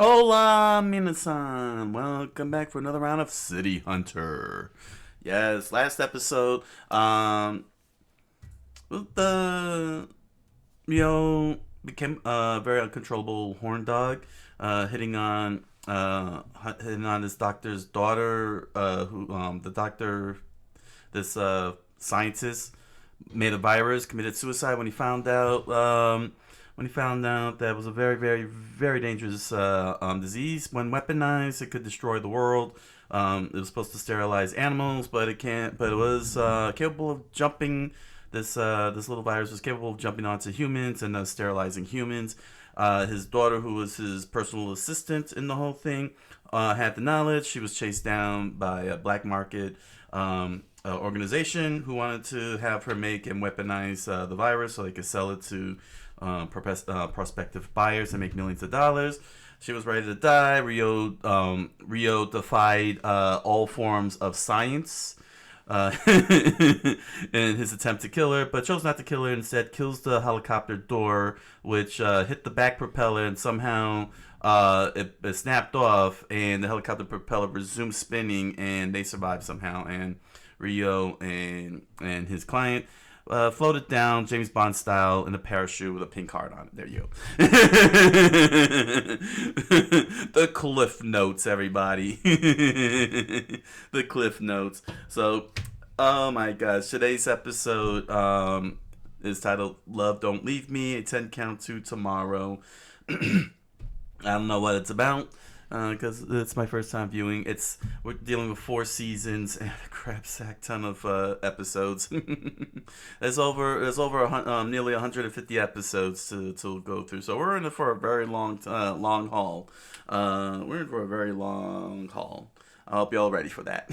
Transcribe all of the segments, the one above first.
Hola, minasan. Welcome back for another round of City Hunter. Yes, last episode, the became a very uncontrollable horn dog, hitting on his doctor's daughter, who the doctor, this scientist, made a virus, committed suicide when he found out. That it was a very, very, very dangerous disease. When weaponized, it could destroy the world. It was supposed to sterilize animals, but it can't. But it was capable of jumping. This little virus was capable of jumping onto humans and sterilizing humans. His daughter, who was his personal assistant in the whole thing, had the knowledge. She was chased down by a black market organization who wanted to have her make and weaponize the virus so they could sell it to prospective buyers and make millions of dollars. She was ready to die. Rio defied all forms of science in his attempt to kill her, but chose not to kill her. Instead, kills the helicopter door, which hit the back propeller, and somehow it snapped off, and the helicopter propeller resumed spinning, and they survived somehow. And Rio and his client floated down James Bond style in a parachute with a pink heart on it. There you go. The cliff notes, everybody. The cliff notes. So, oh my gosh, today's episode is titled "Love Don't Leave Me." A 10 count to tomorrow. I don't know what it's about because it's my first time viewing. We're dealing with 4 seasons and a crap sack ton of episodes. There's nearly 150 episodes to go through, so we're in it for a very long haul. We're in for a very long haul. I hope y'all ready for that.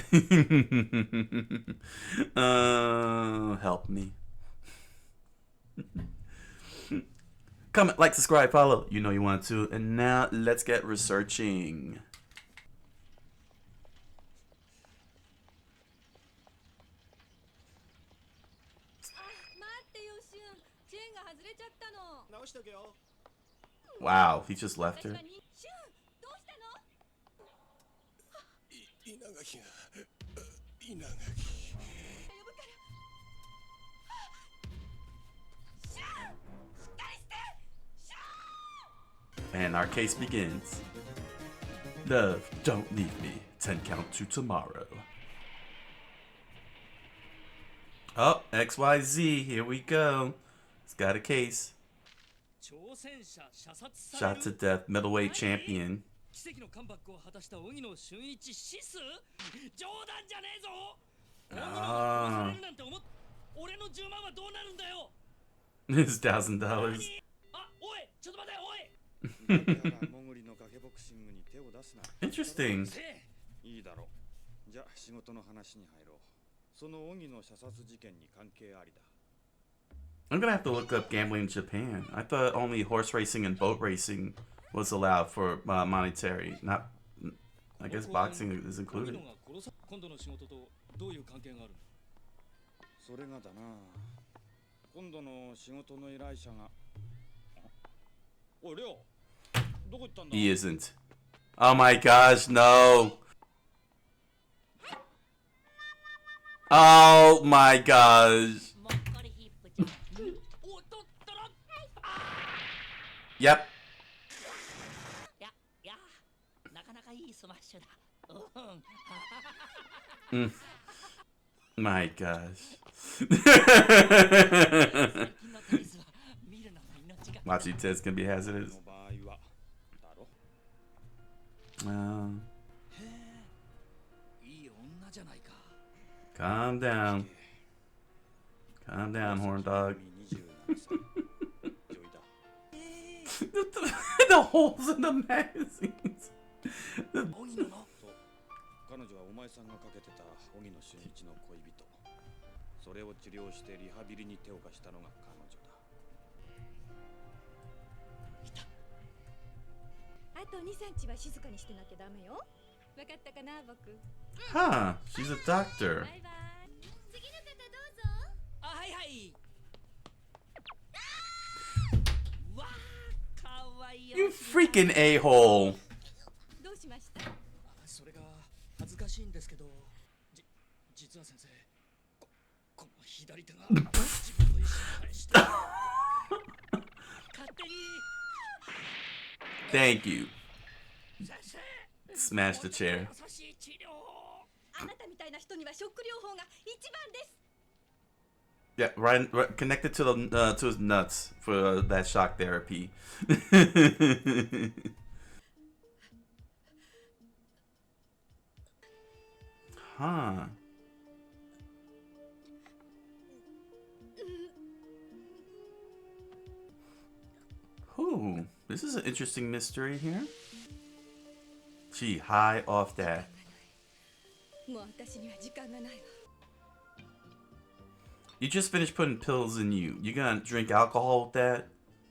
Help me. Comment, like, subscribe, follow. You know you want to. And now let's get researching. Wow, he just left her. And our case begins. Love, don't leave me. 10 count to tomorrow. Oh, XYZ, here we go. It's got a case. Shot to death, middleweight champion. Ah. His $1,000. Interesting. I'm gonna have to look up gambling in Japan. I thought only horse racing and boat racing was allowed for monetary. Not, I guess boxing is included. He isn't. Oh my gosh, no. Oh my gosh. Yep. My gosh. Watching Tues can be hazardous. Calm down. Calm down, horn dog. The holes in the magazines. Huh, she's a doctor. You freaking a-hole. Thank you. Smash the chair. Yeah, right connected to the to his nuts for that shock therapy. Huh. Ooh, this is an interesting mystery here. Gee, high off that. You just finished putting pills in you. You gonna drink alcohol with that?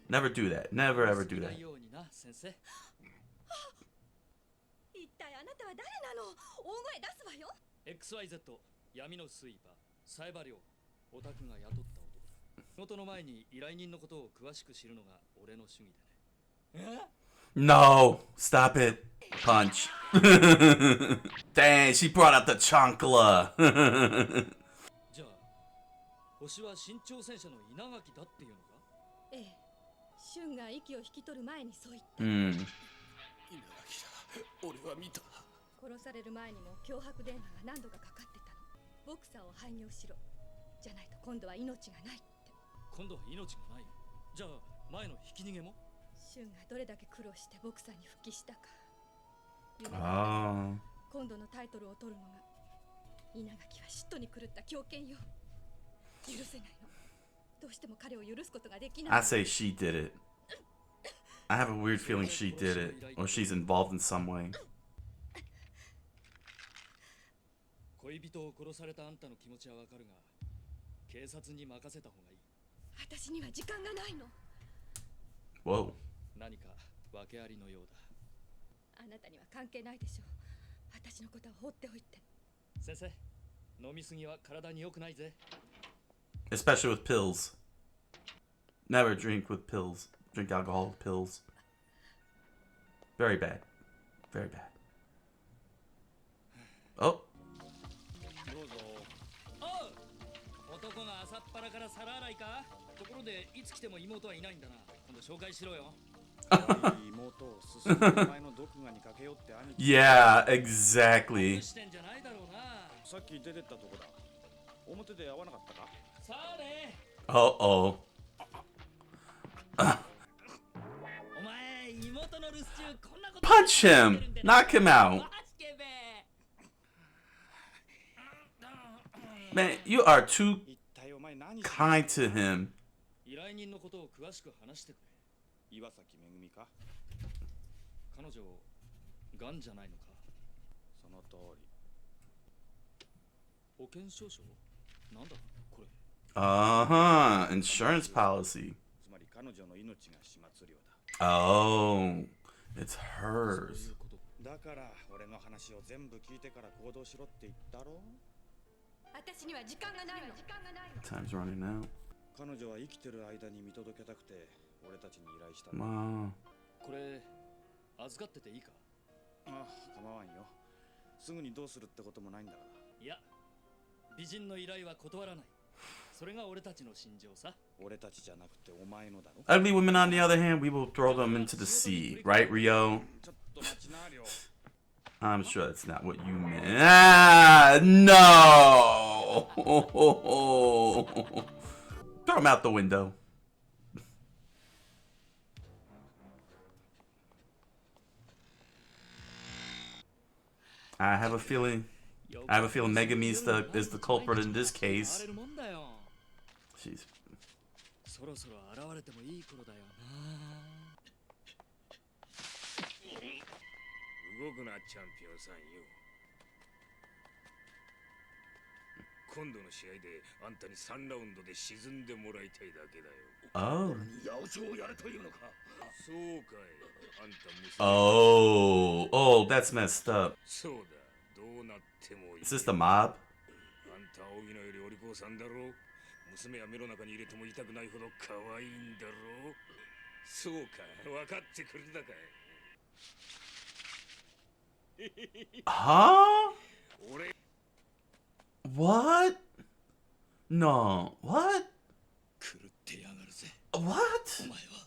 Never do that. Never ever do that. XYZ 闇のスイーパーサイバリョウオタクが雇った男だ。仕事の前に依頼人のことを詳しく知るのが俺の主義でね。No, stop it. Punch. Dang, she brought out the chancla. じゃあ星は新挑戦者の稲垣だっていうのか？ええ。俊が息を引き取る前にそう言った。稲垣だ。俺は見た。殺される前にも脅迫電話が何度かかかってたの。ボクサーを廃業しろ。じゃないと今度は命がないって。今度は命がない。じゃあ前の引き逃げも？俊がどれだけ苦労してボクサーに復帰したか。今度のタイトルを取るのが稲垣は嫉妬に狂った狂犬よ。許せないの。どうしても彼を許すことができない。I say she did it. I have a weird feeling she did it, or she's involved in some way. 恋人を殺されたあんたの気持ちはわかるが、警察に任せた方がいい。私には時間がないの。Whoa. 何か訳ありのようだ。あなたには関係ないでしょう。私のことは放っておいて。先生、飲みすぎは体に良くないぜ。Especially with pills. Never drink with pills. Drink alcohol with pills. Very bad. Very bad. Oh. どうぞ。おう。男が朝っぱらから皿洗いか？ところでいつ来ても妹はいないんだな。今度紹介しろよ。Yeah, exactly. Uh-oh. Punch him! Knock him out! Man, you are too kind to him. 依頼人のことを詳しく話してくれ。岩崎めぐみか？彼女、ガンじゃないのか？その通り。保険証書？なんだこれ？Insurance policy. Oh, it's hers. だから俺の話を全部聞いてから行動しろって言ったろ？私には時間がないの。 Time's running out. 彼女は生きてる間に見届けたくて俺たちに依頼したんだ。まあ、これ預かってていいか？ああ、構わんよ。すぐにどうするってこともないんだから。いや、美人の依頼は断らない。それが俺たちの信条さ。俺たちじゃなくてお前のだろ。 ugly women, on the other hand, we will throw them into the sea, right, Rio? ちょっと待ちなよ。I'm sure that's not what you meant. Ah, no! Throw him out the window. I have a feeling Megami is the culprit in this case. Jeez. そろそろ現れてもいい頃だよな。動くなチャンピオンさんよ。今度の試合であんたに3ラウンドで沈んでもらいたいだけだよ。Oh. 八百長をやるというのか。そうかい。あんた娘。Oh, that's messed up. そうだ。どうなってもいい。Is this the mob? あんた青木のよりお利口さんだろう。娘は目の中に入れても痛くないほど可愛いんだろう。そうか。分かってくれたかい。Huh? What? No. What? 狂ってやがるぜ What? お前は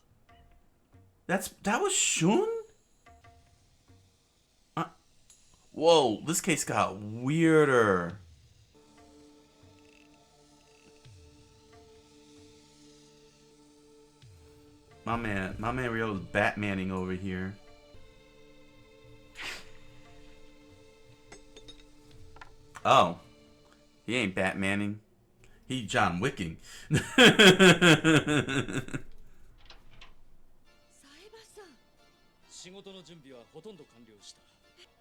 That was Shun? Whoa, this case got weirder. My man Ryo is Batmaning over here. Oh. He ain't Batmaning. He John Wicking. サエバさん仕事の準備はほとんど完了した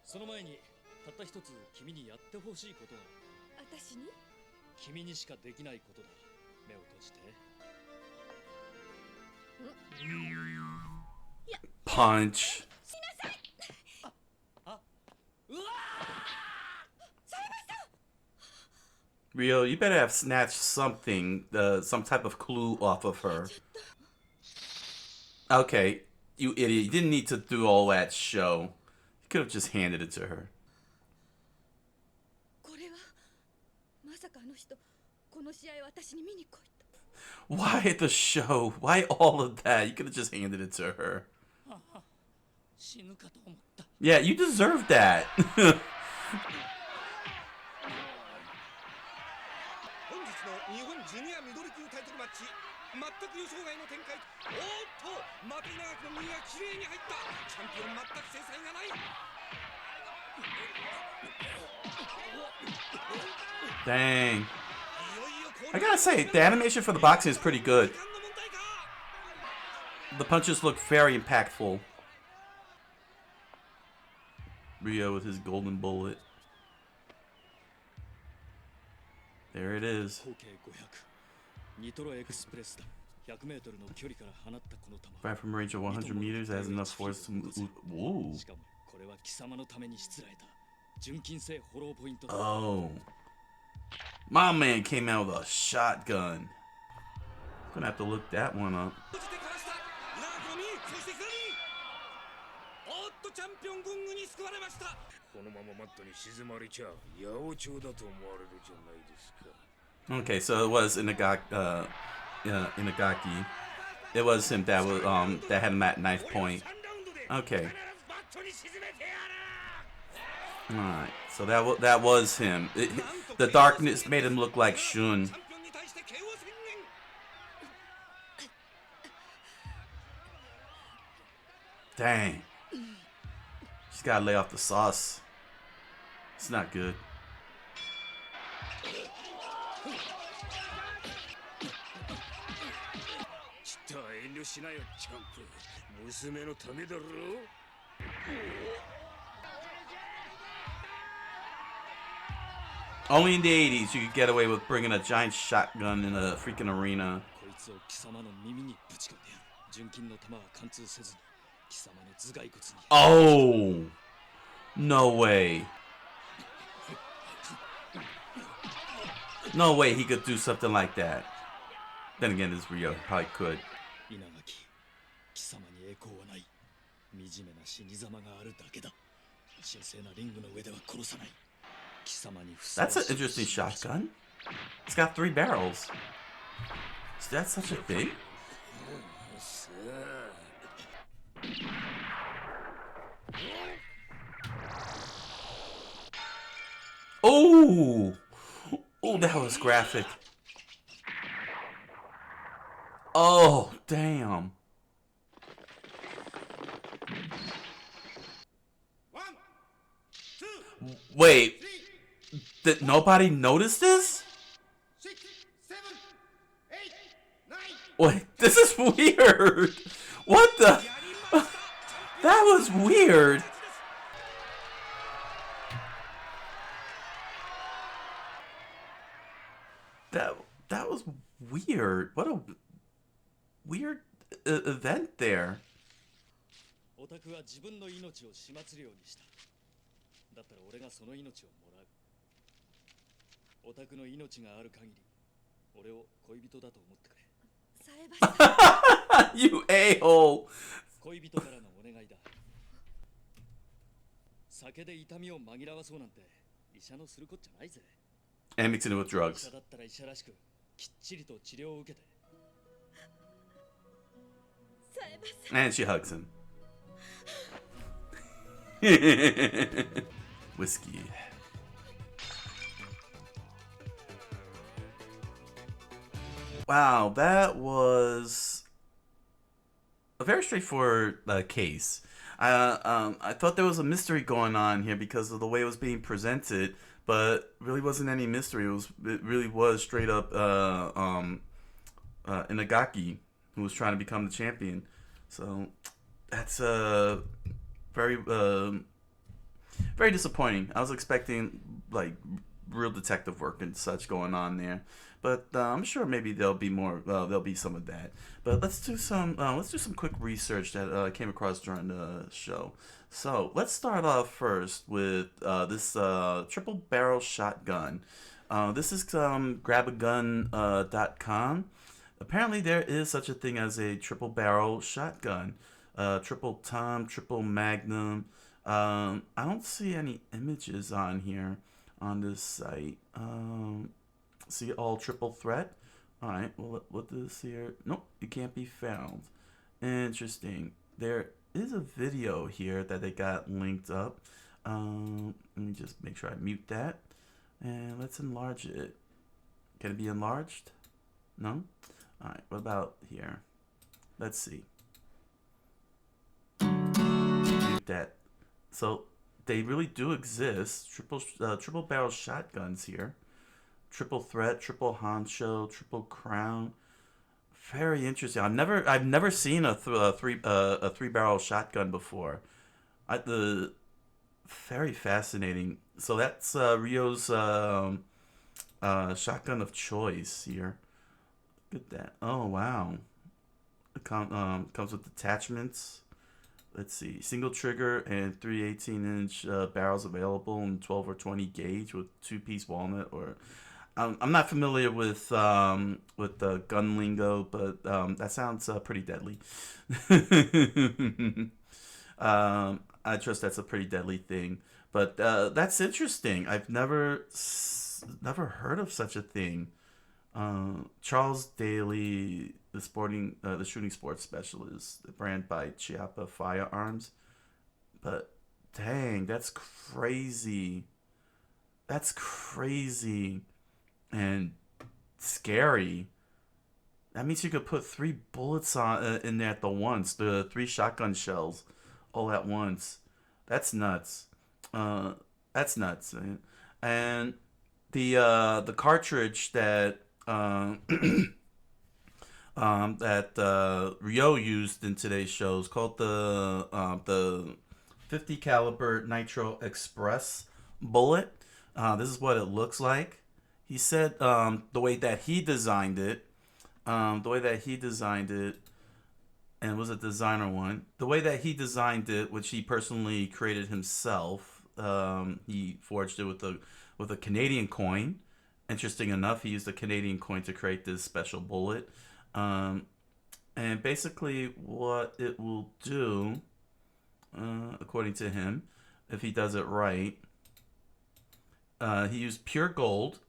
その前にたった一つ君にやってほしいことが私に君にしかできないことだ目を閉じて Punch. Ryo, you better have snatched something, some type of clue off of her. Okay, you idiot. You didn't need to do all that show. You could have just handed it to her. これはまさかあの人この試合私に見に来いと Why the show? Why all of that? You could have just handed it to her. 死ぬかと思った Yeah, you deserve that. 本日の日本ジュニアミドル級タイトルマッチ全く予想外の展開おーっとまた稲垣の右がきれいに入ったチャンピオン全く制裁がない Dang. I gotta say, the animation for the boxing is pretty good. The punches look very impactful. Ryo with his golden bullet. There it is. 合計500ニトロエクスプレスだ100メートルの距離から放ったこの球 Fire from a range of 100 meters has enough force to move. Whoa. しかもこれは貴様のためにしつらえた純金製フォローポイントだ Oh. My man came out with a shotgun. Gonna have to look that one up. 閉じてかわした稲垣の右そして左おっとチャンピオン軍具に救われましたこのままマットに静まりちゃ八百長だと思われるじゃないですか Okay, so it was Inagaki. It was him that was that had him at knife point. Okay. Alright, so that was him. The darkness made him look like Shun. チャンピオンに対して KO 宣言 Dang. She's gotta lay off the sauce. It's not good. ちった遠慮しなよチャンプ娘のためだろ Only in the 80s you could get away with bringing a giant shotgun in a freaking arena. こいつを貴様の耳にぶち込んでやる純金の弾は貫通せずに貴様の頭蓋骨に Oh! No way. No way he could do something like that. Then again, this Ryo probably could. 稲垣貴様に栄光はない惨めな死に様があるだけだ神聖なリングの上では殺さない貴様にふさわ That's し an い interesting shotgun. It's got 3 barrels. Is that such a thing? さあ Oh! Oh, that was graphic. Oh, damn. ワンツー Wait, did nobody notice this? シックスセブンエイトナイン Wait, this is weird. What the? That was weird. That was weird. What a weird event there. オタクは自分の命を始末料にしただったら俺がその命をもらうオタクの命がある限り俺を恋人だと思ってくれサエバさん You a-hole. 恋人からのお願いだ酒で痛みを紛らわそうなんて医者のするこっちゃないぜ And mixing it with 医 drugs. 者だったら医者らしくきっちりと治療を受けて。 And she hugs him. Whiskey. Wow, that was a very straightforward case. I thought there was a mystery going on here because of the way it was being presented, but really wasn't any mystery. It really was straight up Inagaki who was trying to become the champion. So that's very very disappointing. I was expecting like real detective work and such going on there, but I'm sure maybe there'll be more. There'll be some of that. But let's do some quick research that I came across during the show. So let's start off first with this triple barrel shotgun. This is grabagun.com. Apparently there is such a thing as a triple barrel shotgun. Triple Tom, triple Magnum. I don't see any images on here on this site. See all triple threat. All right. Well, what this here? Nope, it can't be found. Interesting. There is a video here that they got linked up. Let me just make sure I mute that, and let's enlarge it. Can it be enlarged? No. All right. What about here? Let's see. Mute that. So they really do exist. Triple barrel shotguns here. Triple threat, triple honcho, triple crown. Very interesting. I've never seen a three barrel shotgun before. Very fascinating. So that's Ryo's shotgun of choice here. Look at that. Oh wow. It comes with attachments. Let's see, single trigger and 3 18-inch barrels available in 12 or 20 gauge with 2-piece walnut. Or I'm not familiar with the gun lingo, but that sounds pretty deadly. I trust that's a pretty deadly thing. But that's interesting. I've never heard of such a thing. Charles Daly, the shooting sports specialist, the brand by Chiappa Firearms. But dang, that's crazy. That's crazy and scary. That means you could put 3 bullets in there at the once. The 3 shotgun shells all at once. That's nuts. That's nuts. And the cartridge that that Ryo used in today's show is called the 50 caliber Nitro Express bullet. This is what it looks like. He said the way that he designed it, and was a designer one. The way that he designed it, which he personally created himself, he forged it with a Canadian coin. Interesting enough, he used a Canadian coin to create this special bullet. And basically what it will do, according to him, if he does it right, he used pure gold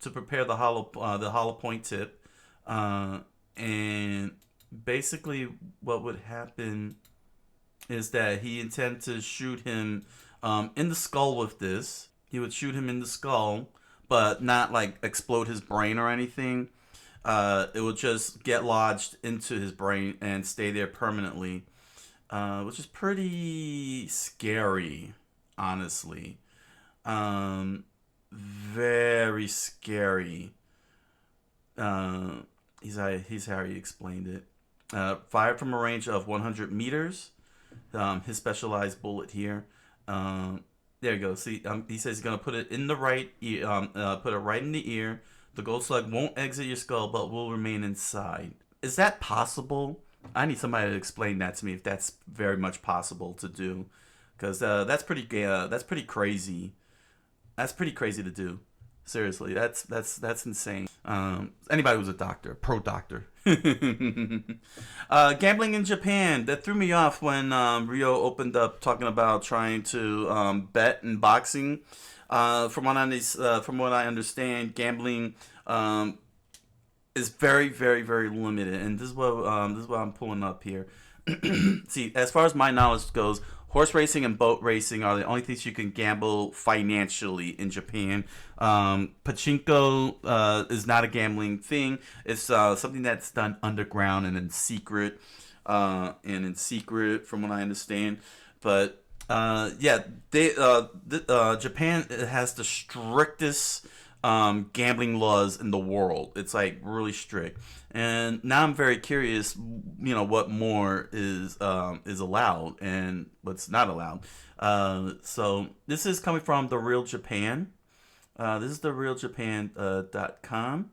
to prepare the hollow point tip. And basically what would happen is that he intended to shoot him in the skull with this. He would shoot him in the skull, but not like explode his brain or anything. It would just get lodged into his brain and stay there permanently, which is pretty scary, honestly. Very scary. He's how he explained it. Fired from a range of 100 meters. His specialized bullet here. There you go. See, he says he's gonna put it in the right ear. Put it right in the ear. The gold slug won't exit your skull, but will remain inside. Is that possible? I need somebody to explain that to me if that's very much possible to do, because that's pretty crazy. That's pretty crazy to do. Seriously, that's insane. Anybody who's a doctor, pro doctor. Gambling in Japan. That threw me off when Ryo opened up talking about trying to bet in boxing. From what I understand, gambling is very, very, very limited, and this is what I'm pulling up here. See, as far as my knowledge goes, horse racing and boat racing are the only things you can gamble financially in Japan. Pachinko is not a gambling thing. It's something that's done underground and in secret, from what I understand. But yeah, Japan has the strictest gambling laws in the world. It's like really strict. And now I'm very curious, what more is allowed and what's not allowed. So this is coming from The Real Japan. This is therealjapan.com.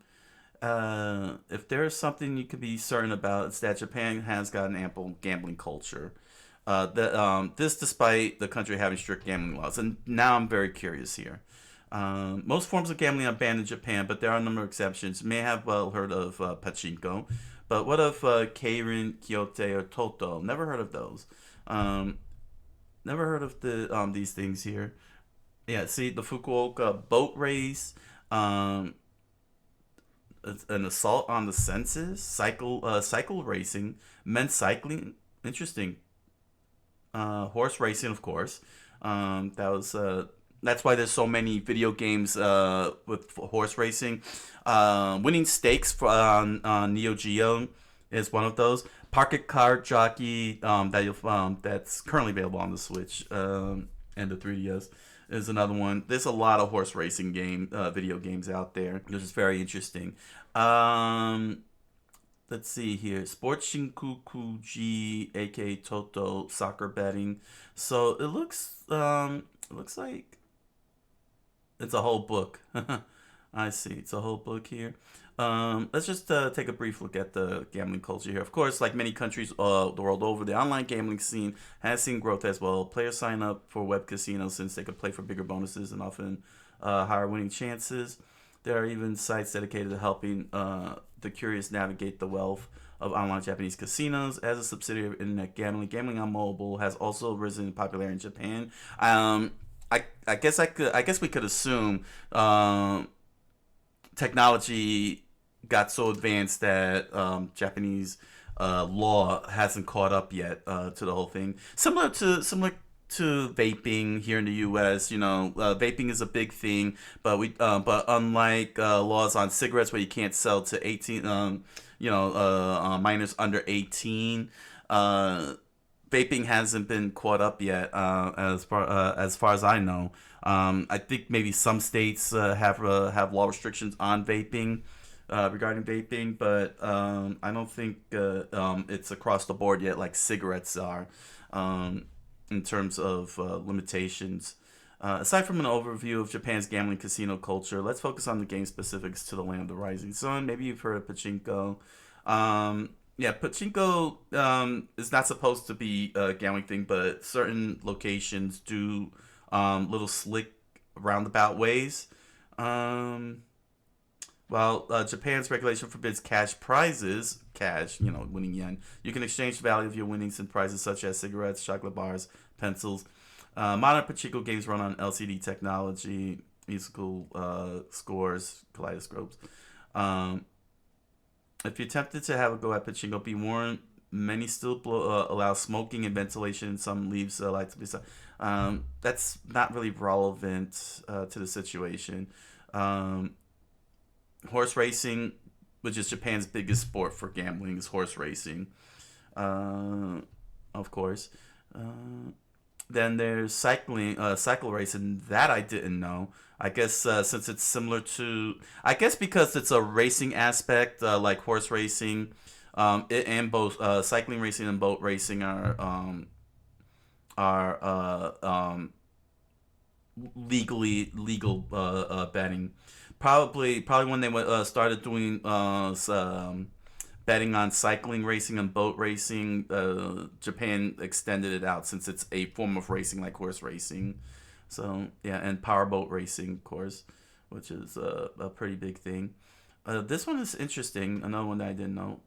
If there's something you could be certain about, it's that Japan has got an ample gambling culture. This despite the country having strict gambling laws. And now I'm very curious here. Most forms of gambling are banned in Japan, but there are a number of exceptions. You may have well heard of pachinko, but what of keirin, kyote, or toto? Never heard of those. Never heard of these things here. Yeah, see the Fukuoka boat race, an assault on the senses, cycle racing, men's cycling. Interesting. Horse racing, of course. That's why there's so many video games with horse racing. Winning Stakes on Neo Geo is one of those. Pocket Card Jockey that's currently available on the Switch and the 3DS is another one. There's a lot of horse racing video games out there, which is very interesting. Let's see here. Sports Shinkukuji, aka Toto, soccer betting. So it looks like it's a whole book. I see. It's a whole book here. Let's just take a brief look at the gambling culture here. Of course, like many countries the world over, the online gambling scene has seen growth as well. Players sign up for web casinos since they could play for bigger bonuses and often higher winning chances. There are even sites dedicated to helping the curious navigate the wealth of online Japanese casinos. As a subsidiary of internet gambling on mobile has also risen in popularity in Japan. I guess we could assume technology got so advanced that Japanese law hasn't caught up yet to the whole thing. Similar to vaping here in the U.S., vaping is a big thing, but unlike laws on cigarettes where you can't sell to 18, minors under 18, vaping hasn't been caught up yet, as far as I know. I think maybe some states have law restrictions on vaping, regarding vaping, but I don't think it's across the board yet like cigarettes are. In terms of limitations. Aside from an overview of Japan's gambling casino culture, let's focus on the game specifics to the land of the rising sun. Maybe you've heard of pachinko. Pachinko is not supposed to be a gambling thing, but certain locations do little slick roundabout ways. While Japan's regulation forbids cash prizes, winning yen, you can exchange the value of your winnings in prizes such as cigarettes, chocolate bars, pencils. Modern pachinko games run on LCD technology, musical scores, kaleidoscopes. If you're tempted to have a go at pachinko, be warned, many still allow smoking and ventilation, and some leaves light to be. That's not really relevant to the situation. Horse racing, which is Japan's biggest sport for gambling, is horse racing, of course. Then there's cycle racing. That I didn't know. I guess since it's similar to, because it's a racing aspect, like horse racing, and both cycling racing and boat racing are legal betting. Probably when they started doing betting on cycling racing and boat racing, Japan extended it out since it's a form of racing like horse racing. So yeah, and powerboat racing, of course, which is a pretty big thing. This one is interesting. Another one that I didn't know.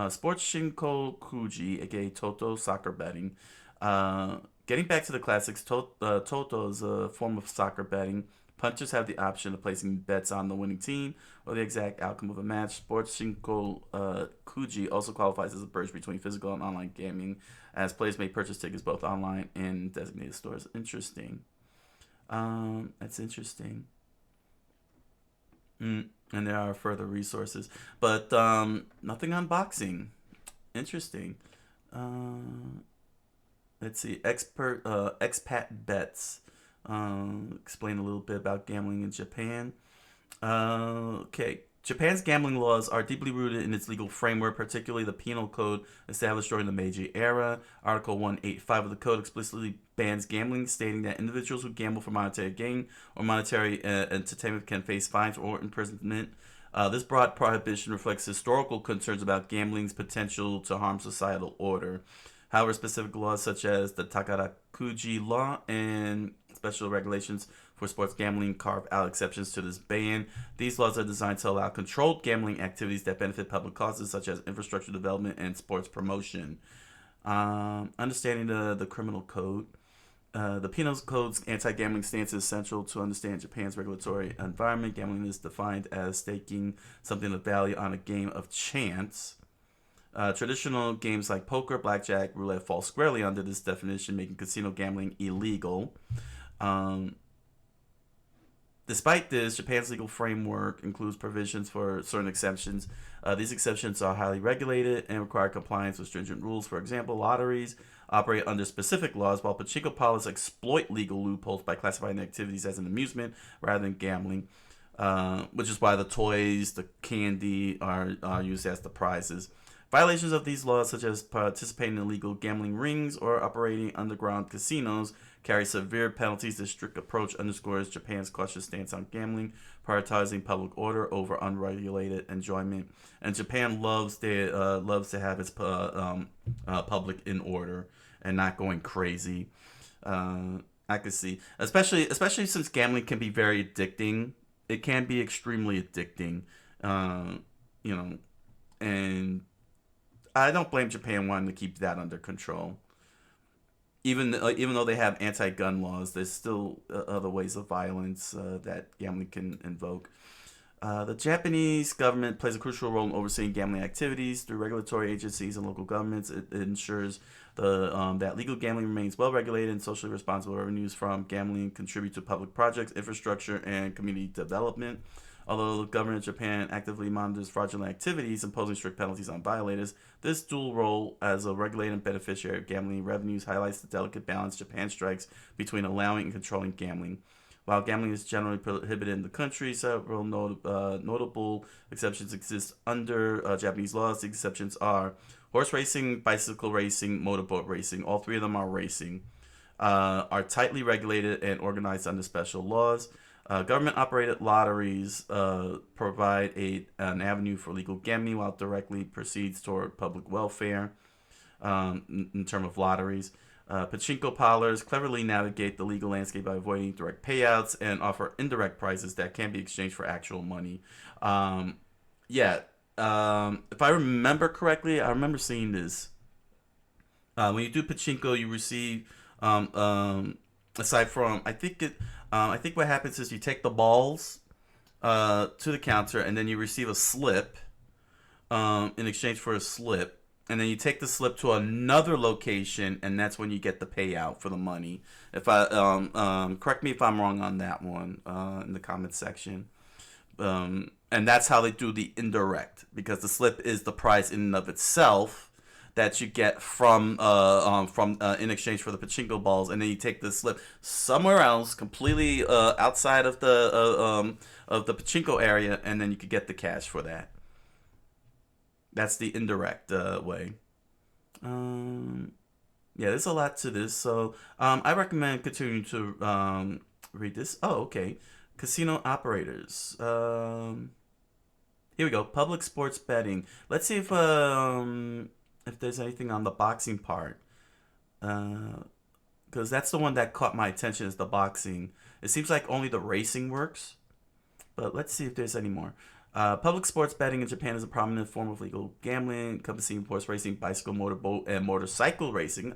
Sports Shinkokuji, aka Toto, soccer betting. Getting back to the classics, Toto is a form of soccer betting Punchers have the option of placing bets on the winning team or the exact outcome of a match. Sports Shinko Kuji also qualifies as a bridge between physical and online gaming, as players may purchase tickets both online and designated stores. Interesting. That's interesting. And there are further resources, but nothing on boxing. Interesting. Let's see. Expat bets. Explain a little bit about gambling in Japan. Okay. Japan's gambling laws are deeply rooted in its legal framework, particularly the penal code established during the Meiji era. Article 185 of the code explicitly bans gambling, stating that individuals who gamble for monetary gain or monetary entertainment can face fines or imprisonment. This broad prohibition reflects historical concerns about gambling's potential to harm societal order. However, specific laws such as the Takarakuji law and special regulations for sports gambling carve out exceptions to this ban. These laws are designed to allow controlled gambling activities that benefit public causes such as infrastructure development and sports promotion. Understanding the criminal code. The penal code's anti-gambling stance is essential to understand Japan's regulatory environment. Gambling is defined as staking something of value on a game of chance. Traditional games like poker, blackjack, roulette fall squarely under this definition, making casino gambling illegal. Despite this, Japan's legal framework includes provisions for certain exceptions. These exceptions are highly regulated and require compliance with stringent rules. For example, lotteries operate under specific laws, while pachinko parlors exploit legal loopholes by classifying activities as an amusement rather than gambling, which is why the toys, the candy are used as the prizes. Violations of these laws, such as participating in illegal gambling rings or operating underground casinos, carry severe penalties. This strict approach underscores Japan's cautious stance on gambling, prioritizing public order over unregulated enjoyment. And Japan loves to have its public in order and not going crazy. I could see, especially since gambling can be very addicting. It can be extremely addicting, and I don't blame Japan wanting to keep that under control. Even though they have anti-gun laws, there's still other ways of violence that gambling can invoke. The Japanese government plays a crucial role in overseeing gambling activities through regulatory agencies and local governments. It ensures that legal gambling remains well regulated and socially responsible. Revenues from gambling contribute to public projects, infrastructure, and community development. Although the government of Japan actively monitors fraudulent activities, imposing strict penalties on violators, this dual role as a regulator and beneficiary of gambling revenues highlights the delicate balance Japan strikes between allowing and controlling gambling. While gambling is generally prohibited in the country, several notable exceptions exist under Japanese laws. The exceptions are horse racing, bicycle racing, motorboat racing. All three of them are racing. Are tightly regulated and organized under special laws. Government-operated lotteries provide an avenue for legal gambling while it directly proceeds toward public welfare in terms of lotteries. Pachinko parlors cleverly navigate the legal landscape by avoiding direct payouts and offer indirect prizes that can be exchanged for actual money. If I remember correctly, I remember seeing this. When you do pachinko, you receive aside from I think what happens is you take the balls to the counter and then you receive a slip in exchange for a slip, and then you take the slip to another location and that's when you get the payout for the money. If I correct me if I'm wrong on that one in the comments section. And that's how they do the indirect, because the slip is the prize in and of itself that you get from in exchange for the pachinko balls, and then you take the slip somewhere else, completely outside of the pachinko area, and then you could get the cash for that. That's the indirect way. There's a lot to this, so I recommend continuing to read this. Oh, okay. Casino operators. Here we go. Public sports betting. Let's see if there's anything on the boxing part, because that's the one that caught my attention, is the boxing. It seems like only the racing works, but let's see if there's any more. Public sports betting in Japan is a prominent form of legal gambling, encompassing horse racing, bicycle, motorboat, and motorcycle racing.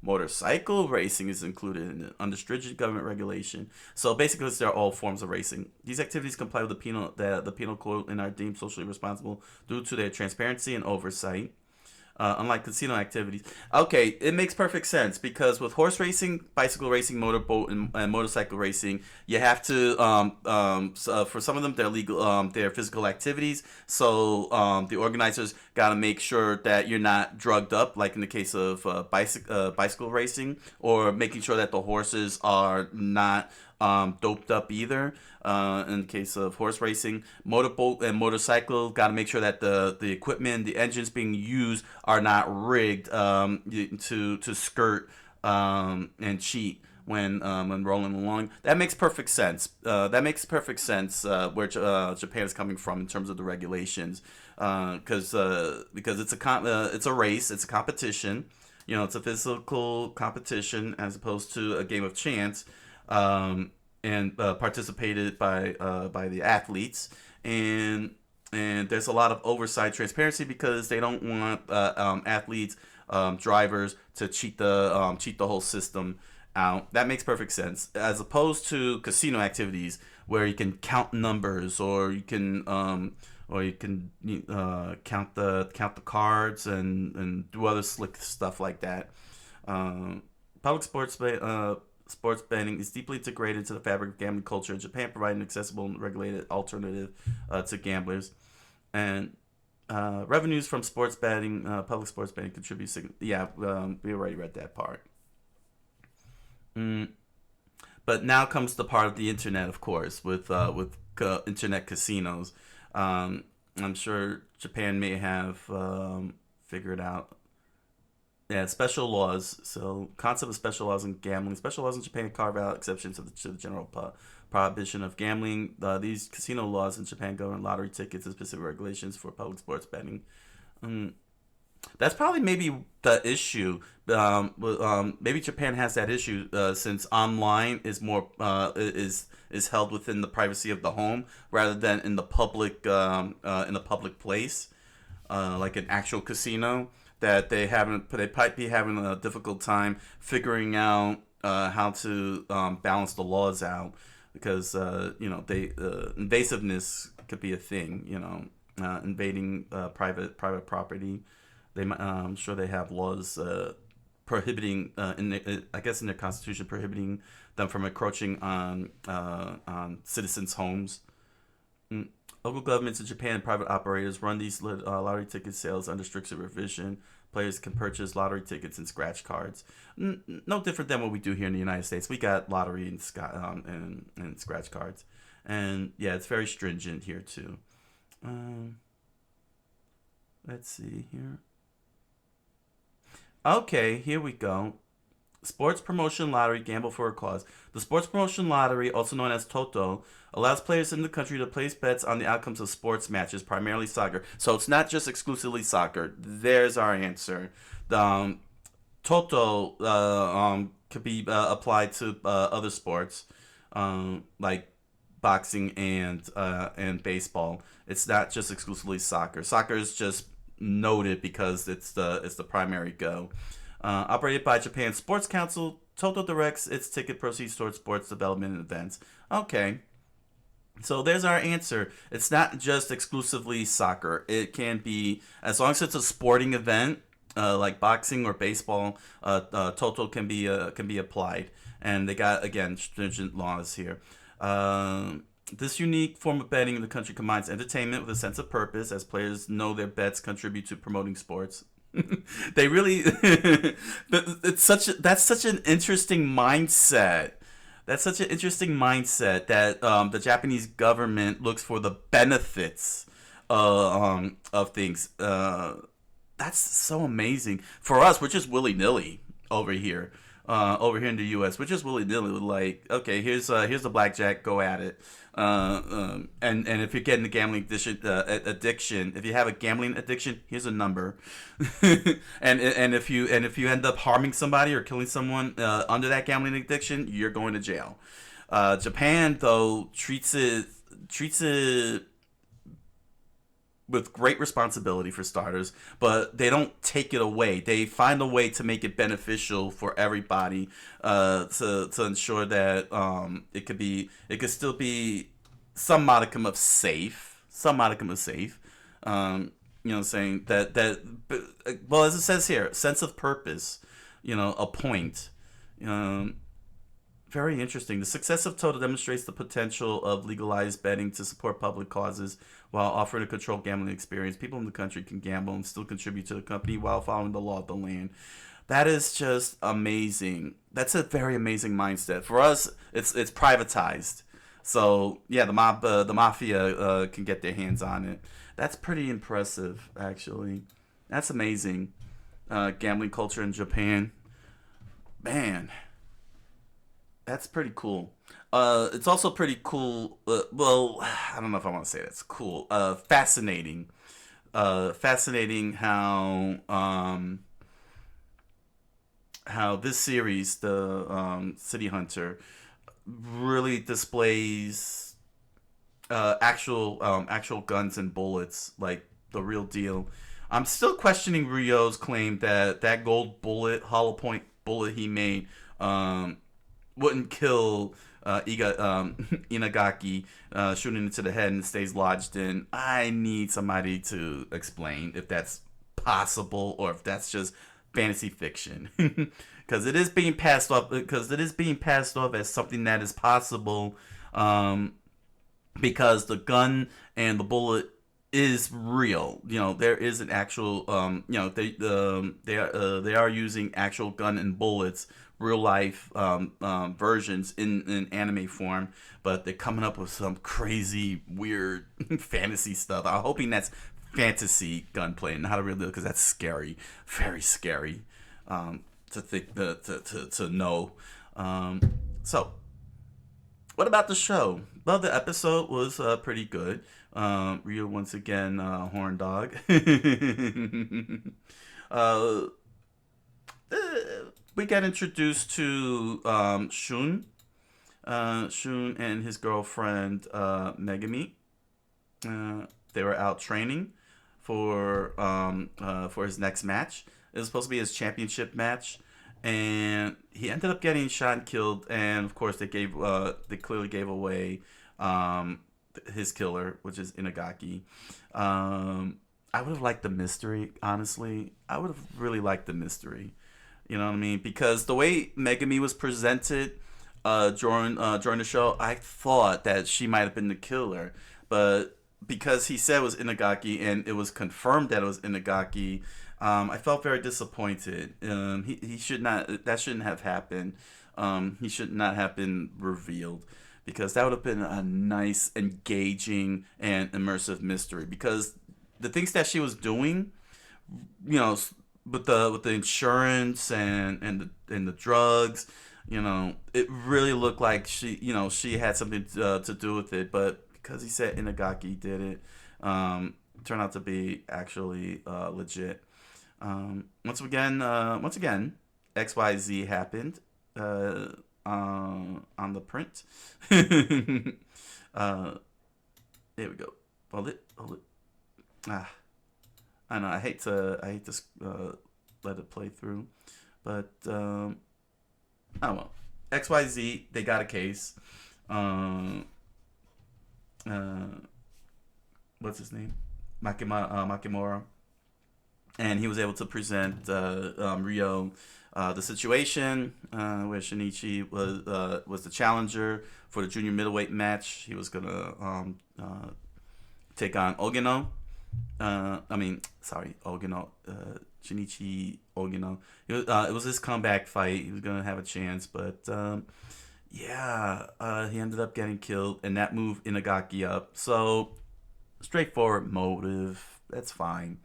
Motorcycle racing is included in it, under stringent government regulation. So basically, they're all forms of racing. These activities comply with the penal code and are deemed socially responsible due to their transparency and oversight. Unlike casino activities. Okay, it makes perfect sense because with horse racing, bicycle racing, motorboat, and motorcycle racing, you have to for some of them they're legal, they're physical activities. So the organizers got to make sure that you're not drugged up, like in the case of bicycle racing, or making sure that the horses are not doped up either. In the case of horse racing, motorboat and motorcycle, got to make sure that the equipment, the engines being used are not rigged to skirt and cheat when rolling along. That makes perfect sense. That makes perfect sense where Japan is coming from in terms of the regulations, because it's a race, it's a competition. You know, it's a physical competition as opposed to a game of chance. And participated by the athletes, and there's a lot of oversight, transparency, because they don't want athletes, drivers to cheat the whole system out. That makes perfect sense, as opposed to casino activities where you can count numbers, or you can count the cards and do other slick stuff like that. Public sports betting is deeply integrated into the fabric of gambling culture in Japan, providing an accessible and regulated alternative to gamblers. And revenues from sports betting, public sports betting, contribute. We already read that part. But now comes the part of the internet, of course, with internet casinos. I'm sure Japan may have figured out. Yeah, special laws. So, concept of special laws in gambling. Special laws in Japan carve out exceptions to the general prohibition of gambling. These casino laws in Japan govern lottery tickets and specific regulations for public sports betting. That's probably maybe the issue. Maybe Japan has that issue since online is more is held within the privacy of the home rather than in the public place, like an actual casino. That they might be having a difficult time figuring out how to balance the laws out, because invasiveness could be a thing. Invading private property. I'm sure they have laws prohibiting in their constitution, prohibiting them from encroaching on citizens' homes. Local governments in Japan and private operators run these lottery ticket sales under strict supervision. Players can purchase lottery tickets and scratch cards. No different than what we do here in the United States. We got lottery and scratch cards. And yeah, it's very stringent here too. Let's see here. Okay, here we go. Sports promotion lottery, gamble for a cause. The sports promotion lottery, also known as Toto, allows players in the country to place bets on the outcomes of sports matches, primarily soccer. So it's not just exclusively soccer. There's our answer. Toto could be applied to other sports, like boxing and baseball. It's not just exclusively soccer. Soccer is just noted because it's the primary go. Operated by Japan Sports Council, Toto directs its ticket proceeds towards sports development and events. Okay. So there's our answer. It's not just exclusively soccer. It can be, as long as it's a sporting event, like boxing or baseball, Toto can be applied. And they got, again, stringent laws here. This unique form of betting in the country combines entertainment with a sense of purpose, as players know their bets contribute to promoting sports. They really that's such an interesting mindset. That's such an interesting mindset that the Japanese government looks for the benefits of things. That's so amazing. For us, we're just willy-nilly over here. Over here in the U.S., we're just willy-nilly. Like, okay, here's the blackjack, go at it. And if you're getting a gambling addiction, if you have a gambling addiction, here's a number. and if you end up harming somebody or killing someone under that gambling addiction, you're going to jail. Japan, though, treats it with great responsibility for starters, but they don't take it away. They find a way to make it beneficial for everybody, to ensure that it could still be some modicum of safe, you know, saying that well, as it says here, sense of purpose, you know, a point. Very interesting. The success of Total demonstrates the potential of legalized betting to support public causes while offering a controlled gambling experience. People in the country can gamble and still contribute to the company while following the law of the land. That is just amazing. That's a very amazing mindset. For us, it's privatized. So yeah, the mafia can get their hands on it. That's pretty impressive, actually. That's amazing. Gambling culture in Japan, man. That's pretty cool. It's also pretty cool. Well, I don't know if I want to say that's cool. Fascinating. Fascinating how this series, the City Hunter, really displays actual guns and bullets, like the real deal. I'm still questioning Ryo's claim that gold bullet, hollow point bullet he made, wouldn't kill Inagaki, shooting into the head and stays lodged in. I need somebody to explain if that's possible or if that's just fantasy fiction, because it is being passed off as something that is possible, because the gun and the bullet is real. You know, there is an actual you know, they are using actual gun and bullets, real life versions in anime form, but they're coming up with some crazy weird fantasy stuff. I'm hoping that's fantasy gunplay, not a real deal, because that's scary, very scary, to think to know. So what about the show? Well, the episode was pretty good. Ryo once again, horn dog. We got introduced to Shun and his girlfriend Megami. They were out training for his next match. It was supposed to be his championship match, and he ended up getting shot and killed. And of course, they clearly gave away his killer, which is Inagaki. I would have liked the mystery, honestly. I would have really liked the mystery. You know what I mean? Because the way Megami was presented during the show, I thought that she might have been the killer. But because he said it was Inagaki and it was confirmed that it was Inagaki, I felt very disappointed. He should not. That shouldn't have happened. He should not have been revealed, because that would have been a nice, engaging, and immersive mystery. Because the things that she was doing, you know, with the insurance and the drugs, you know, it really looked like she had something to do with it. But because he said Inagaki did it, turned out to be actually legit. Once again, XYZ happened on the print. There we go. Hold it. I know. I hate to let it play through, but oh well. XYZ, they got a case. What's his name? Makimura, and he was able to present Ryo the situation where Shinichi was the challenger for the junior middleweight match. He was gonna take on Ogino. Ogino. Shinichi Ogino. It was his comeback fight. He was gonna have a chance, but he ended up getting killed, and that moved Inagaki up. So straightforward motive. That's fine.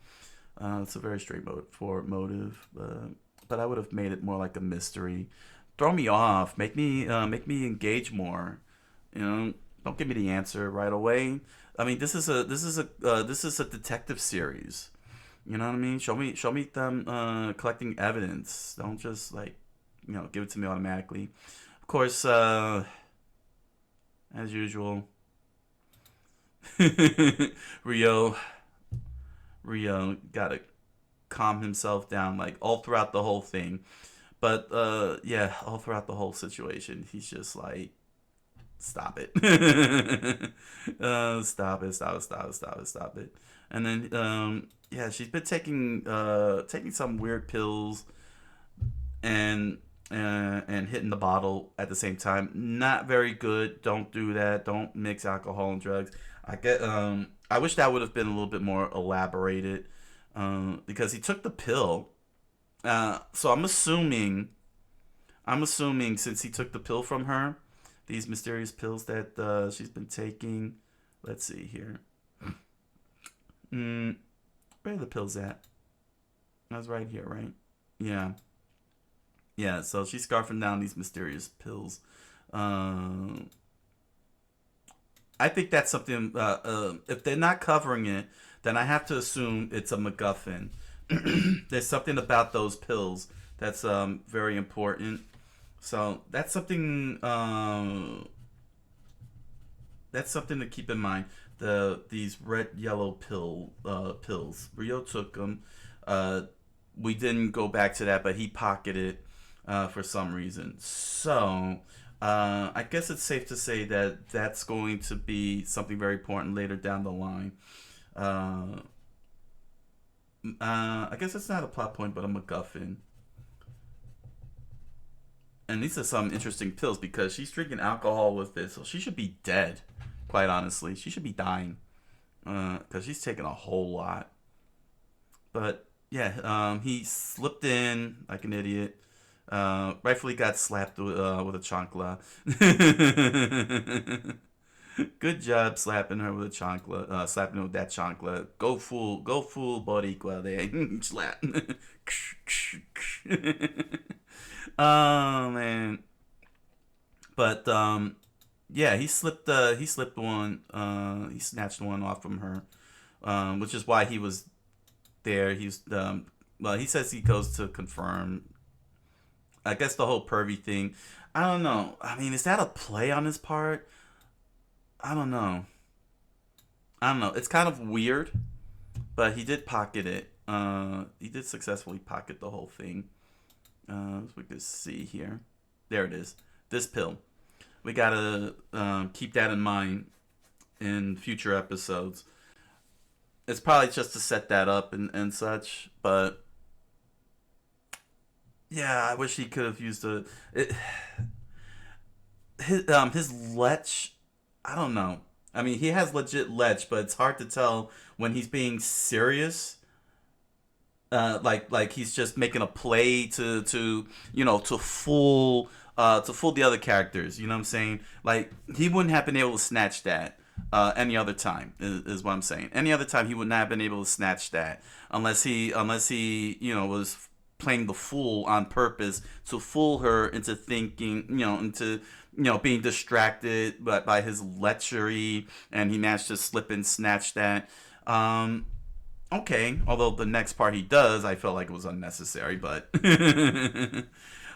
It's a very straightforward motive, but I would have made it more like a mystery. Throw me off. Make me engage more. You know, don't give me the answer right away. I mean, this is a detective series. You know what I mean? Show me them collecting evidence. Don't just give it to me automatically. Of course, as usual, Ryo Rio gotta calm himself down, like all throughout the whole thing. But yeah, all throughout the whole situation, he's just like, stop it. Stop it. And then yeah, she's been taking some weird pills and hitting the bottle at the same time. Not very good. Don't do that. Don't mix alcohol and drugs. I wish that would have been a little bit more elaborated, because he took the pill. So I'm assuming since he took the pill from her, these mysterious pills that she's been taking. Let's see here. Where are the pills at? That's right here, right? Yeah. Yeah, so she's scarfing down these mysterious pills. I think that's something, if they're not covering it, then I have to assume it's a MacGuffin. There's something about those pills that's very important. So that's something to keep in mind. These red yellow pills. Rio took them. We didn't go back to that, but he pocketed for some reason. So I guess it's safe to say that that's going to be something very important later down the line. I guess it's not a plot point, but a MacGuffin. And these are some interesting pills because she's drinking alcohol with this, so she should be dead. Quite honestly, she should be dying because she's taking a whole lot. But yeah, he slipped in like an idiot. Rightfully got slapped with a chancla. Good job slapping her with a chancla. Slapping her with that chancla. Go full Boricua there. Slap. Oh man. But yeah, he slipped one. He snatched one off from her, which is why he was there. He's well, he says he goes to confirm. I guess the whole pervy thing. I don't know. I mean, is that a play on his part? I don't know. It's kind of weird, but he did pocket it. He did successfully pocket the whole thing. As we can see here. There it is. This pill. We gotta keep that in mind in future episodes. It's probably just to set that up and such, but yeah, I wish he could have used his lech. I don't know. I mean, he has legit lech, but it's hard to tell when he's being serious. Like he's just making a play to fool the other characters. You know what I'm saying? Like he wouldn't have been able to snatch that any other time. Is what I'm saying. Any other time he would not have been able to snatch that unless he was playing the fool on purpose to fool her into thinking into being distracted by his lechery, and he managed to slip and snatch that. Okay, although the next part he does, I felt like it was unnecessary, but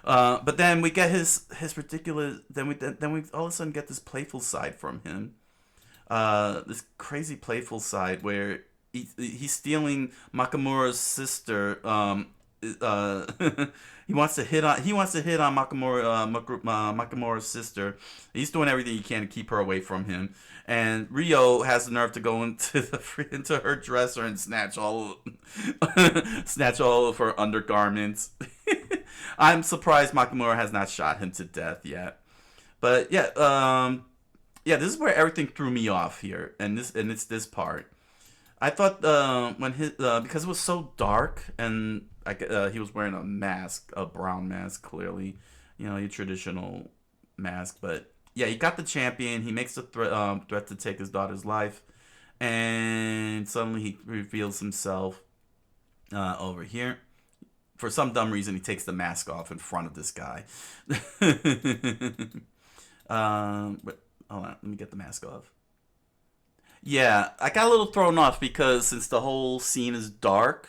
but then we get his ridiculous. Then we all of a sudden get this playful side from him, this crazy playful side where he's stealing Makamura's sister. He wants to hit on Makamura's sister. He's doing everything he can to keep her away from him. And Rio has the nerve to go into her dresser and snatch all of her undergarments. I'm surprised Makamura has not shot him to death yet. But yeah, this is where everything threw me off here, and it's this part. I thought when because it was so dark and he was wearing a mask, a brown mask, clearly, your traditional mask. But yeah, he got the champion. He makes the threat to take his daughter's life, and suddenly he reveals himself over here. For some dumb reason, he takes the mask off in front of this guy. But hold on, let me get the mask off. Yeah, I got a little thrown off because since the whole scene is dark,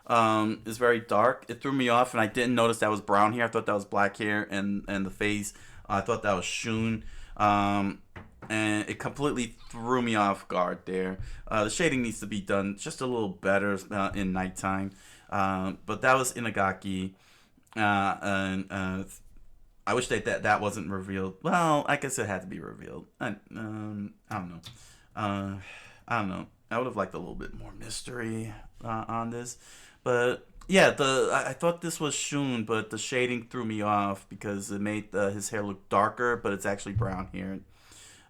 is very dark, it threw me off, and I didn't notice that was brown hair. I thought that was black hair, and the face, I thought that was Shun. and it completely threw me off guard there. The shading needs to be done just a little better in nighttime. But that was Inagaki, and I wish that wasn't revealed. Well, I guess it had to be revealed. I don't know. I don't know. I would have liked a little bit more mystery on this, but yeah, I thought this was Shun, but the shading threw me off because it made his hair look darker, but it's actually brown here.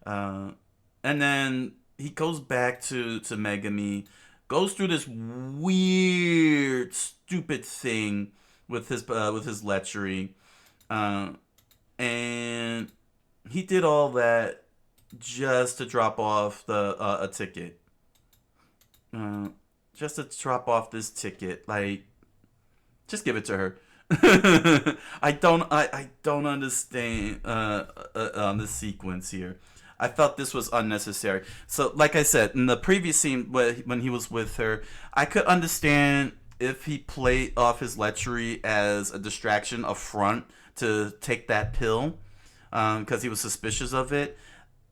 And then he goes back to Megami, goes through this weird, stupid thing with his lechery, and he did all that just to drop off a ticket. Just to drop off this ticket, like, just give it to her. I don't understand this sequence here. I felt this was unnecessary. So, like I said, in the previous scene when he was with her, I could understand if he played off his lechery as a distraction up front to take that pill, because he was suspicious of it.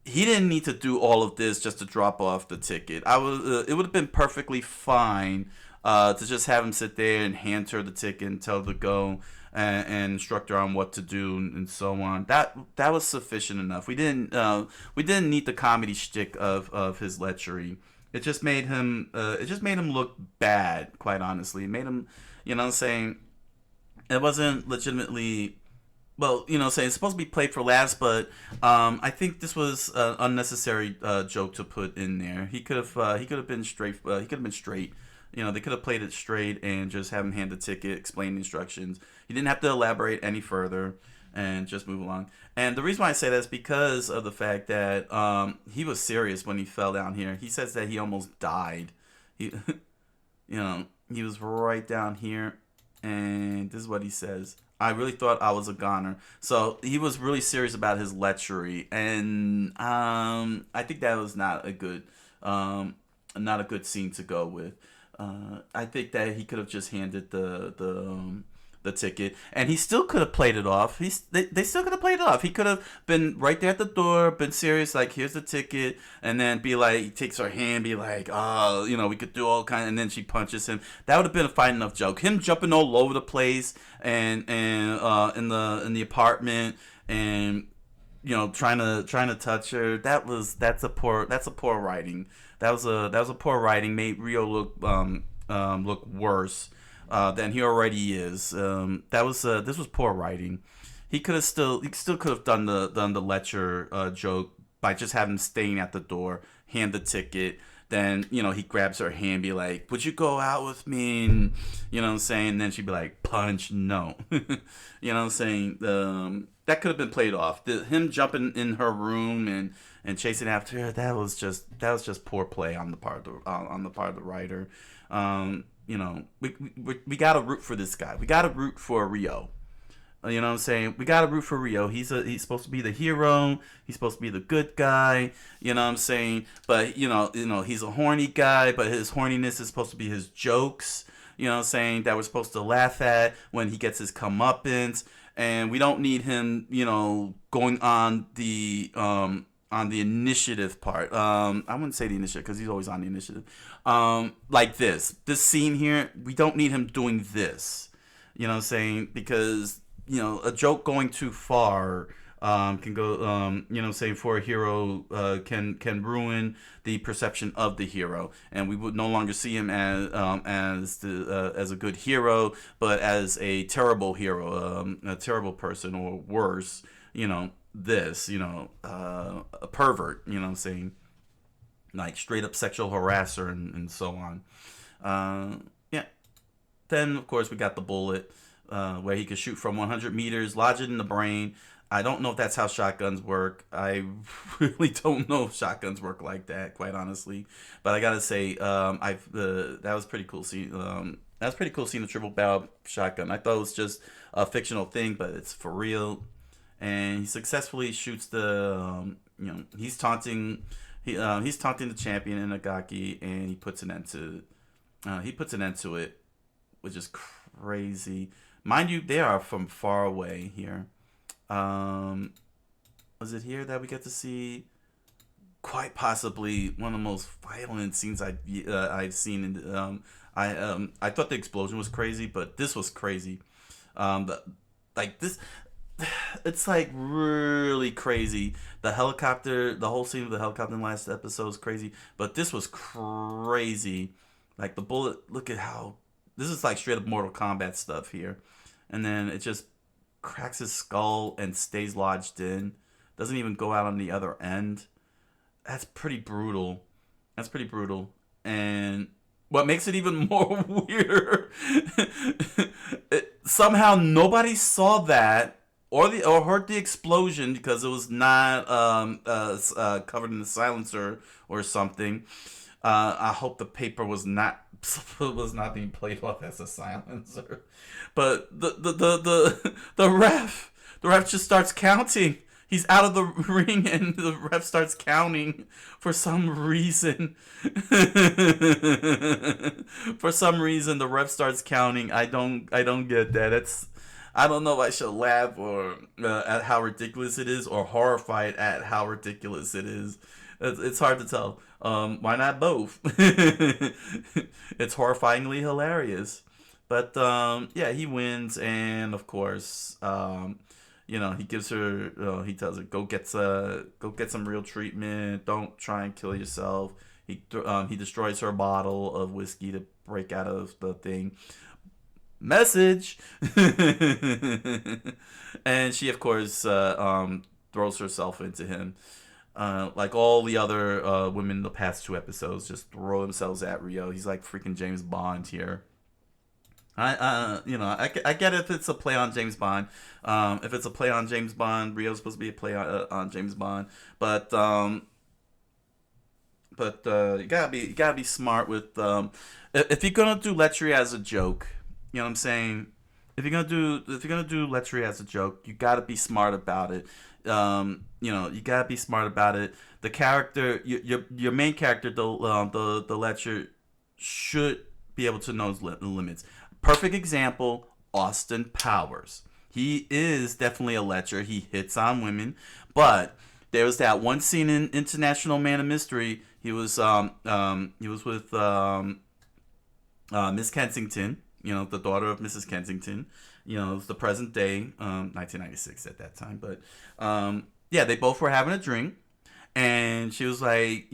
He didn't need to do all of this just to drop off the ticket. It would have been perfectly fine to just have him sit there and hand her the ticket and tell her to go and instruct her on what to do and so on. That was sufficient enough. We didn't need the comedy shtick of his lechery. It just made him look bad. Quite honestly, it made him, you know what I'm saying, it wasn't legitimately. Well, you know, saying it's supposed to be played for laughs, but I think this was an unnecessary joke to put in there. He could have been straight. He could have been straight. You know, they could have played it straight and just have him hand the ticket, explain the instructions. He didn't have to elaborate any further and just move along. And the reason why I say that is because of the fact that he was serious when he fell down here. He says that he almost died. He, you know, he was right down here, and this is what he says. I really thought I was a goner. So he was really serious about his lechery, and I think that was not a good scene to go with. I think that he could have just handed the ticket, and he still could have played it off. They still could have played it off. He could have been right there at the door, been serious, like, here's the ticket, and then be like, he takes her hand, be like, oh, you know, we could do all kind, and then she punches him. That would have been a fine enough joke. Him jumping all over the place and in the apartment, and, you know, trying to touch her. That's a poor writing. That was a poor writing. Made Rio look worse than he already is. This was poor writing. He still could have done the lecture joke by just having him staying at the door, hand the ticket. Then, you know, he grabs her hand, be like, would you go out with me? And, you know what I'm saying? And then she'd be like, punch, no. You know what I'm saying? That could have been played off. Him jumping in her room and chasing after her, that was just poor play on the part of the writer. You know, we gotta root for this guy. We gotta root for Rio. You know what I'm saying? We gotta root for Rio. He's supposed to be the hero. He's supposed to be the good guy. You know what I'm saying? But you know, he's a horny guy. But his horniness is supposed to be his jokes. You know what I'm saying? That we're supposed to laugh at when he gets his comeuppance. And we don't need him, you know, going on the initiative part. I wouldn't say the initiative because he's always on the initiative. Like this scene here, we don't need him doing this. You know what I'm saying? Because, you know, a joke going too far can go, you know what I'm saying, for a hero can ruin the perception of the hero, and we would no longer see him as a good hero, but as a terrible hero, a terrible person, or worse, you know, a pervert, you know what I'm saying, like straight up sexual harasser and so on. Yeah. Then of course we got the bullet, where he could shoot from 100 meters, lodge it in the brain. I don't know if that's how shotguns work. I really don't know if shotguns work like that, quite honestly. But I gotta say, that was pretty cool scene. That was pretty cool seeing the triple barrel shotgun. I thought it was just a fictional thing, but it's for real. And he successfully shoots the, you know, he's taunting the champion Inagaki, and he puts an end to it, which is crazy. Mind you, they are from far away here. Was it here that we get to see quite possibly one of the most violent scenes I've seen. I thought the explosion was crazy, but this was crazy. Like this, it's like really crazy. The helicopter, the whole scene of the helicopter in the last episode is crazy, but this was crazy. Like the bullet, look at how this is like straight up Mortal Kombat stuff here, and then it just cracks his skull and stays lodged in. Doesn't even go out on the other end. That's pretty brutal. That's pretty brutal. And what makes it even more weird, somehow nobody saw that or heard the explosion because it was not covered in the silencer or something. I hope the paper was not being played off as a silencer. But the ref just starts counting. He's out of the ring and the ref starts counting for some reason. For some reason, the ref starts counting. I don't get that. I don't know if I should laugh or at how ridiculous it is, or horrified at how ridiculous it is. It's hard to tell. Why not both? It's horrifyingly hilarious. But yeah, he wins, and of course, he gives her. He tells her, go get some real treatment. Don't try and kill yourself. He destroys her bottle of whiskey to break out of the thing. Message. And she, of course, throws herself into him. Like all the other women in the past 2 episodes, just throw themselves at Rio. He's like freaking James Bond here. I get if it's a play on James Bond. If it's a play on James Bond, Rio's supposed to be a play on James Bond. But you gotta be smart with if you're gonna do lechery as a joke. You know what I'm saying? If you're gonna do lechery as a joke, you gotta be smart about it. You gotta be smart about it. The character, your main character, the lecher, should be able to know his limits. Perfect example, Austin Powers. He is definitely a lecher. He hits on women, but there was that one scene in International Man of Mystery. He was with Miss Kensington. The daughter of Mrs. Kensington. It was the present day, 1996 at that time. But yeah, they both were having a drink, and she was like,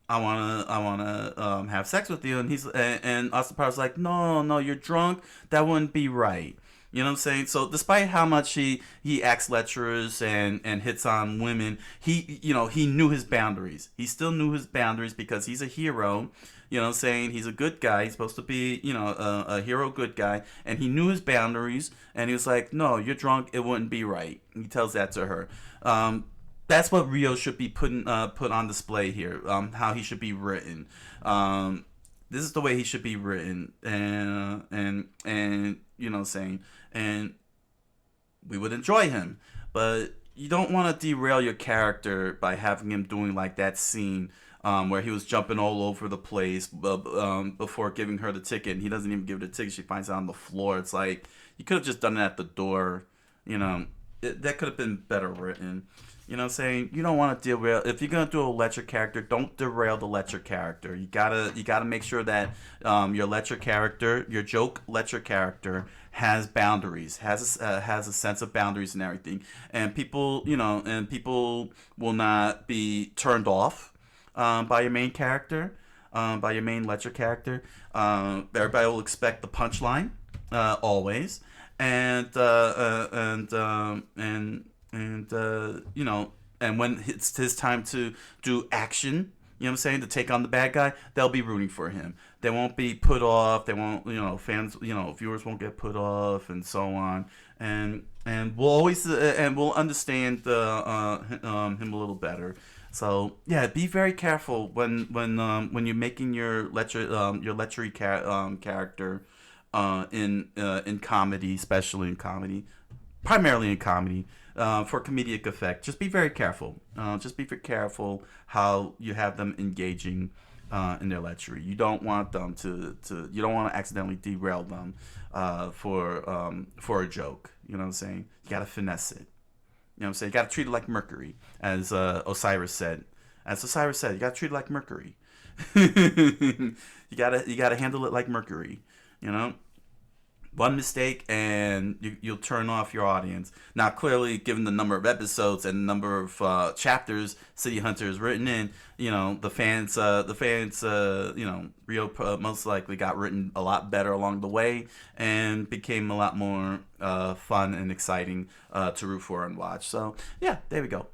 I wanna have sex with you, and Austin Powers like, no, you're drunk. That wouldn't be right. You know what I'm saying? So despite how much he acts lecherous and hits on women, he knew his boundaries. He still knew his boundaries because he's a hero. You know what I'm saying? He's a good guy. He's supposed to be, a hero good guy. And he knew his boundaries. And he was like, no, you're drunk. It wouldn't be right. He tells that to her. That's what Rio should be put on display here. How he should be written. This is the way he should be written. And you know what I'm saying? And we would enjoy him. But you don't want to derail your character by having him doing like that scene where he was jumping all over the place before giving her the ticket. And he doesn't even give her the ticket. She finds it on the floor. It's like, you could have just done it at the door. That could have been better written. You know what I'm saying? You don't want to derail. If you're going to do a lecher character, don't derail the lecher character. You gotta make sure that your lecher character, your joke lecher character, has boundaries, has a sense of boundaries and everything. And people will not be turned off by your main character, by your main lecher character. Everybody will expect the punchline always, and when it's his time to do action, you know what I'm saying, to take on the bad guy, they'll be rooting for him. They won't be put off. They won't, fans, viewers won't get put off, and so on. And we'll always we'll understand him a little better. So yeah, be very careful when you're making your lechery character in comedy, especially in comedy, primarily in comedy. For comedic effect, just be very careful. Just be very careful how you have them engaging in their lechery. You don't want them to you don't want to accidentally derail them for a joke. You know what I'm saying? You gotta finesse it. You know what I'm saying? You gotta treat it like Mercury, as Osiris said As Osiris said, you gotta treat it like Mercury. you gotta handle it like Mercury. You know, one mistake and you'll turn off your audience. Now, clearly, given the number of episodes and the number of chapters City Hunter has written in, you know, the fans, you know, Rio most likely got written a lot better along the way and became a lot more fun and exciting to root for and watch. So, yeah, there we go.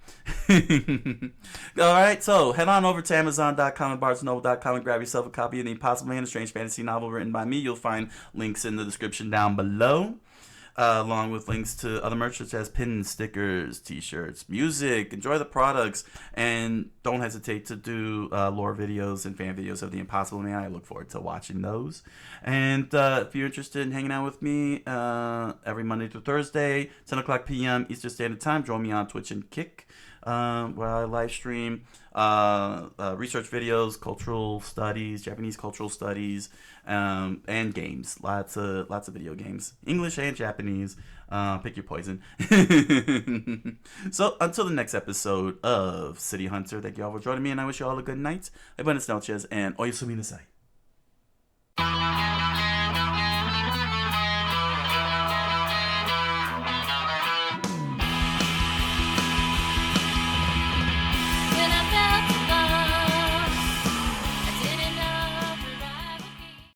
All right, so head on over to Amazon.com and BarnesandNoble.com and grab yourself a copy of The Impossible Man, a strange fantasy novel written by me. You'll find links in the description down below. Along with links to other merch such as pins, stickers, t-shirts, music. Enjoy the products, and don't hesitate to do lore videos and fan videos of The Impossible Man. I look forward to watching those. And if you're interested in hanging out with me every Monday through Thursday, 10 o'clock p.m. Eastern Standard Time, join me on Twitch and Kick, where I live stream research videos, cultural studies, Japanese cultural studies, and games. Lots of video games, English and Japanese. Pick your poison. So until the next episode of City Hunter, thank you all for joining me, and I wish you all a good night. Buenas noches and oyasumi nasai.